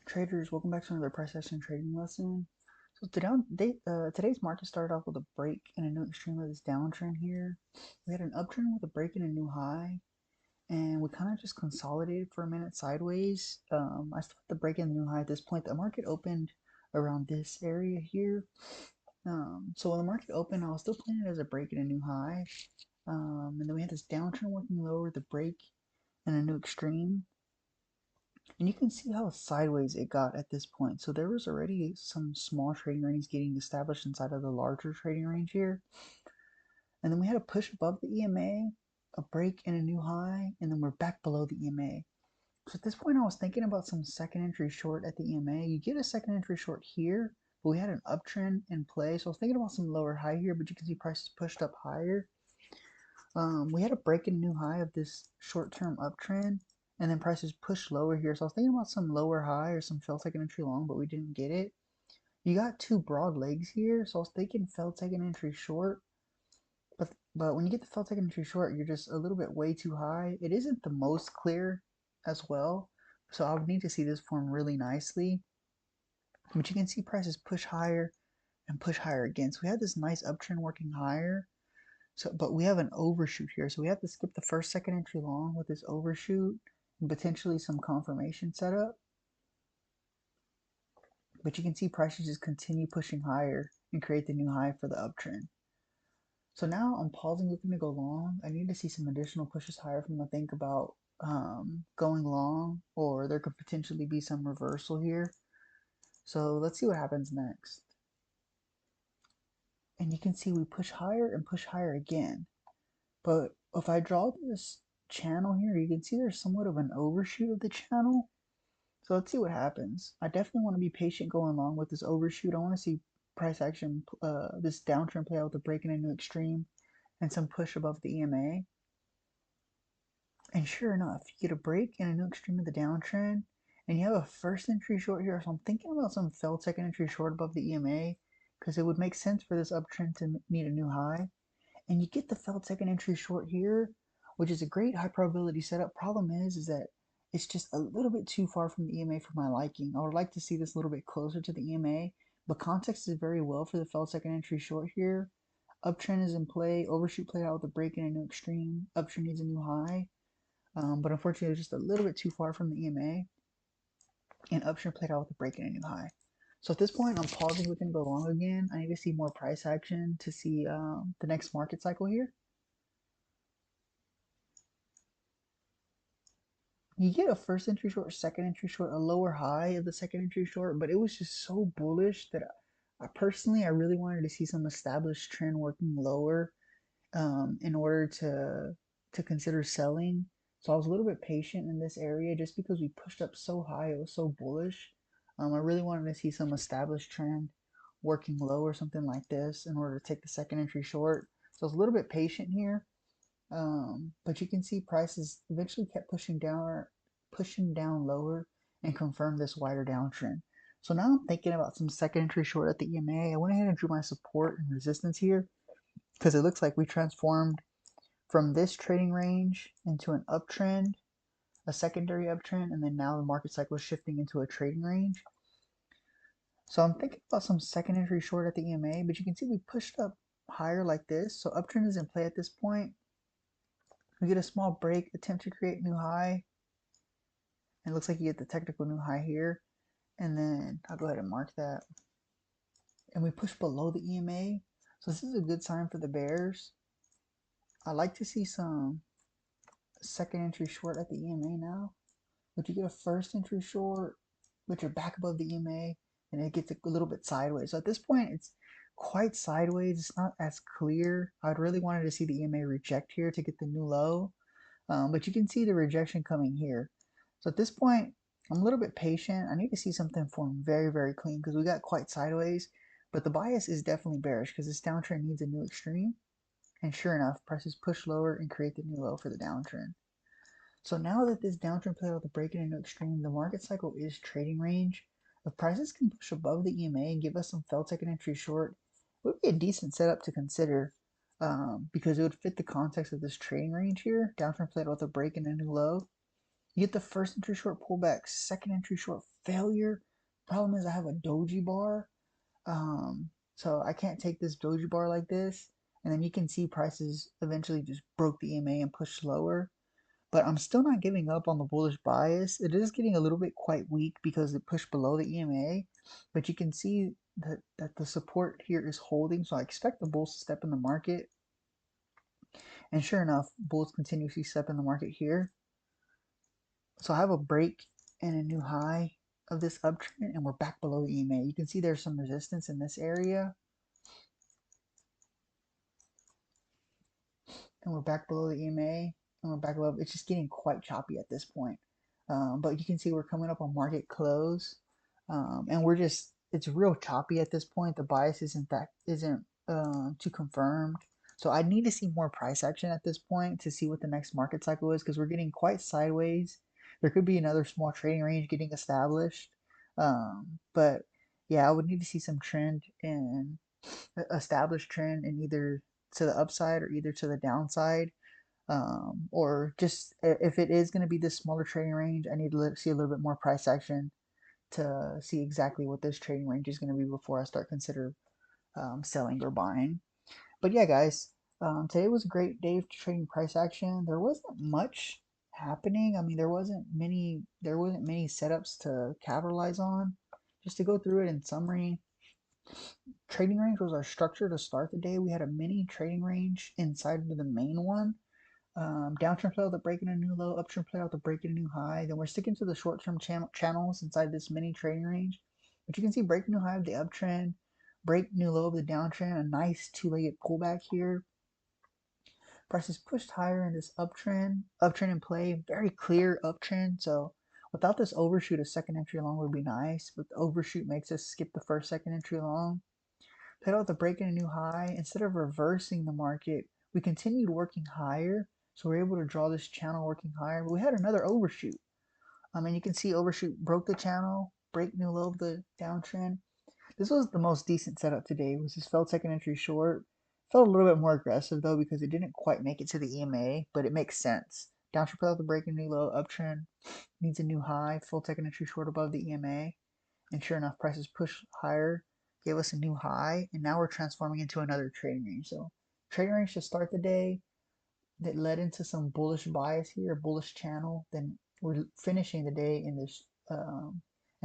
Traders, welcome back to another price action trading lesson. So today's market started off with a break and a new extreme of this downtrend here. We had an uptrend with a break and a new high, and we kind of just consolidated for a minute sideways. I still had the break and the new high at this point. The market opened around this area here. So when the market opened, I was still playing it as a break and a new high. And then we had this downtrend working lower, the break and a new extreme. And you can see how sideways it got at this point. So there was already some small trading range getting established inside of the larger trading range here. And then we had a push above the EMA, a break and a new high, and then we're back below the EMA. So at this point, I was thinking about some second entry short at the EMA. You get a second entry short here, but we had an uptrend in play. So I was thinking about some lower high here, but you can see prices pushed up higher. We had a break and new high of this short-term uptrend, and then prices pushed lower here. So I was thinking about some lower high or some failed second entry long, but we didn't get it. You got two broad legs here, so I was thinking failed second entry short. But when you get the failed second entry short, you're just a little bit way too high. It isn't the most clear as well, so I would need to see this form really nicely. But you can see prices push higher and push higher again. So we had this nice uptrend working higher. So, but we have an overshoot here. So we have to skip the first second entry long with this overshoot and potentially some confirmation setup. But you can see prices just continue pushing higher and create the new high for the uptrend. So now I'm pausing, looking to go long. I need to see some additional pushes higher from the think about going long, or there could potentially be some reversal here. So let's see what happens next. And you can see we push higher and push higher again. But if I draw this channel here, you can see there's somewhat of an overshoot of the channel. So let's see what happens. I definitely want to be patient going along with this overshoot. I want to see price action, this downtrend play out with a break in a new extreme and some push above the EMA. And sure enough, you get a break and a new extreme of the downtrend, and you have a first entry short here. So I'm thinking about some failed second entry short above the EMA because it would make sense for this uptrend to need a new high. And you get the failed second entry short here, which is a great high probability setup. Problem is that it's just a little bit too far from the EMA for my liking. I would like to see this a little bit closer to the EMA, but context is very well for the failed second entry short here. Uptrend is in play, overshoot played out with a break in a new extreme, uptrend needs a new high, but unfortunately it's just a little bit too far from the EMA, and uptrend played out with a break in a new high. So at this point, I'm pausing, looking to go long again. I need to see more price action to see the next market cycle here. You get a first entry short, second entry short, a lower high of the second entry short, but it was just so bullish that I really wanted to see some established trend working lower in order to consider selling. So I was a little bit patient in this area just because we pushed up so high, it was so bullish. I really wanted to see some established trend working low or something like this in order to take the second entry short. So I was a little bit patient here. But you can see prices eventually kept pushing down lower and confirmed this wider downtrend. So now I'm thinking about some second entry short at the EMA. I went ahead and drew my support and resistance here because it looks like we transformed from this trading range into an uptrend, a secondary uptrend, and then now the market cycle is shifting into a trading range. So I'm thinking about some second entry short at the EMA, but you can see we pushed up higher like this. So uptrend is in play at this point. We get a small break, attempt to create new high. It looks like you get the technical new high here. And then I'll go ahead and mark that. And we push below the EMA. So this is a good sign for the bears. I like to see some second entry short at the EMA now. But you get a first entry short, but you're back above the EMA, and it gets a little bit sideways. So at this point, it's quite sideways. It's not as clear. I'd really wanted to see the EMA reject here to get the new low. But you can see the rejection coming here. So at this point, I'm a little bit patient. I need to see something form very, very clean because we got quite sideways. But the bias is definitely bearish because this downtrend needs a new extreme. And sure enough, prices push lower and create the new low for the downtrend. So now that this downtrend played out the break in a new extreme, the market cycle is trading range. If prices can push above the EMA and give us some failed second entry short, it would be a decent setup to consider because it would fit the context of this trading range here. Downtrend played out the break in a new low. You get the first entry short pullback, second entry short failure. Problem is I have a doji bar, so I can't take this doji bar like this. And then you can see prices eventually just broke the EMA and pushed lower. But I'm still not giving up on the bullish bias. It is getting a little bit quite weak because it pushed below the EMA, but you can see that the support here is holding. So I expect the bulls to step in the market. And sure enough, bulls continuously step in the market here. So I have a break and a new high of this uptrend, and we're back below the EMA. You can see there's some resistance in this area, and we're back below the EMA, and we're back above. It's just getting quite choppy at this point. But you can see we're coming up on market close, and it's real choppy at this point. The bias isn't too confirmed. So I need to see more price action at this point to see what the next market cycle is, because we're getting quite sideways. There could be another small trading range getting established. But yeah, I would need to see some trend and established trend in either to the upside or either to the downside. Or just if it is going to be this smaller trading range, I need to see a little bit more price action to see exactly what this trading range is going to be before I start consider selling or buying. But yeah, guys, today was a great day for trading price action. There wasn't much happening. I mean, there wasn't many setups to capitalize on. Just to go through it in summary, trading range was our structure to start the day. We had a mini trading range inside of the main one. Downtrend play out the breaking a new low, uptrend play out the breaking a new high. Then we're sticking to the short-term channels inside this mini trading range. But you can see break new high of the uptrend, break new low of the downtrend, a nice two-legged pullback here. Prices pushed higher in this uptrend in play, very clear uptrend. So without this overshoot, a second entry long would be nice, but the overshoot makes us skip the first second entry long. Played out the break in a new high. Instead of reversing the market, we continued working higher. So we're able to draw this channel working higher. But we had another overshoot. And you can see overshoot broke the channel, break new low of the downtrend. This was the most decent setup today. It was this failed second entry short. Felt a little bit more aggressive though because it didn't quite make it to the EMA, but it makes sense. Downtrend play out the break in a new low, uptrend needs a new high, full second entry short above the EMA. And sure enough, prices pushed higher, gave us a new high, and now we're transforming into another trading range. So trading range to start the day that led into some bullish bias here, bullish channel. Then we're finishing the day in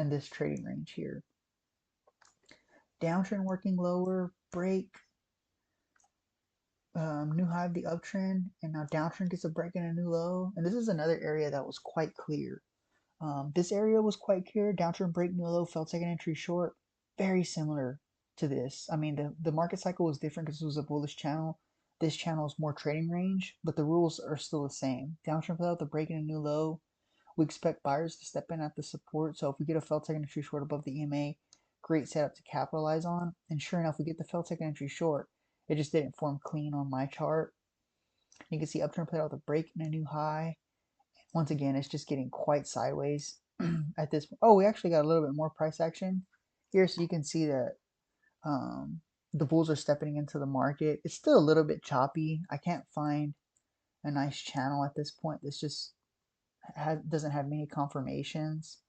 this trading range here. Downtrend working lower, break, new high of the uptrend, and now downtrend gets a break and a new low. And this is another area that was quite clear. This area was quite clear. Downtrend break new low, fell second entry short. Very similar to this. I mean, the market cycle was different because it was a bullish channel. This channel is more trading range, but the rules are still the same. Downtrend play out the break and a new low. We expect buyers to step in at the support. So if we get a fell second entry short above the EMA, great setup to capitalize on. And sure enough, we get the fell second entry short. It just didn't form clean on my chart. You can see uptrend played out the break and a new high. Once again, it's just getting quite sideways at this point. Oh, we actually got a little bit more price action here, so you can see that the bulls are stepping into the market. It's still a little bit choppy. I can't find a nice channel at this point. This just doesn't have many confirmations.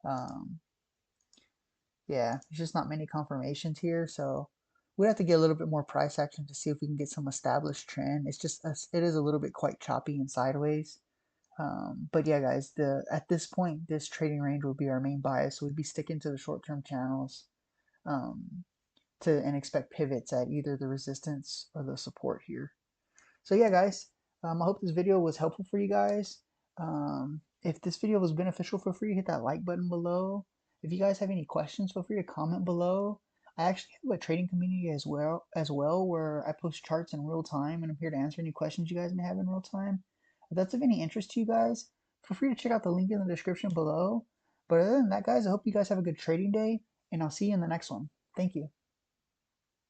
Um, yeah, there's just not many confirmations here, so we'd have to get a little bit more price action to see if we can get some established trend. It is a little bit quite choppy and sideways. But yeah, guys, at this point, this trading range will be our main bias. So we'd be sticking to the short-term channels um, and expect pivots at either the resistance or the support here. So yeah, guys, I hope this video was helpful for you guys. If this video was beneficial, feel free to hit that like button below. If you guys have any questions, feel free to comment below. I actually have a trading community as well where I post charts in real time, and I'm here to answer any questions you guys may have in real time. If that's of any interest to you guys, feel free to check out the link in the description below. But other than that, guys, I hope you guys have a good trading day, and I'll see you in the next one. Thank you.